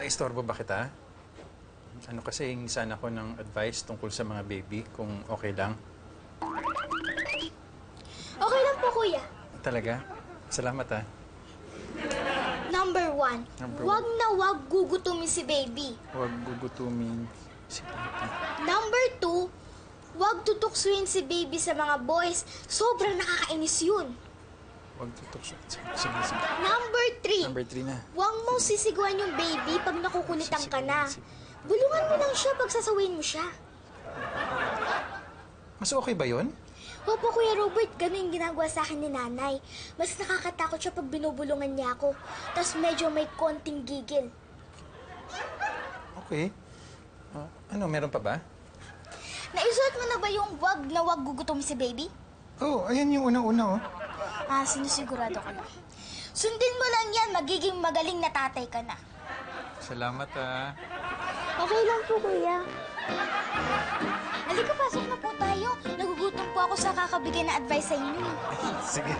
Naistorbo ba kita? Ano kasi hingi sana ako ng advice tungkol sa mga baby, kung okay lang. Okay lang po, kuya. Talaga? Salamat ah. Number 1, wag na wag gugutumin si baby. Huwag gugutumin si baby. Number 2, wag tutuksuin si baby sa mga boys. Sobrang nakakainis yun. Huwag tutok. Sige. Number 3, Number 3 na. wag mong sisiguan yung baby pag nakukulitan ka na. Bulungan mo lang siya pag sasawayin mo siya. Mas okay ba yun? Opo, Kuya Robert, ganun yung ginagawa sa akin ni nanay. Mas nakakatakot siya pag binubulungan niya ako. Tapos medyo may konting gigil. Okay. Ano, meron pa ba? Naisuot mo na ba yung wag na wag gugutom si baby? Oh, ayan yung unang-una oh. Sinusigurado ko na. Sundin mo lang yan, magiging magaling na tatay ka na. Salamat ah. Okay lang po, Kuya. Halika, pasok na po tayo. Nagugutom po ako sa kakabigay na advice sa inyo. Sige.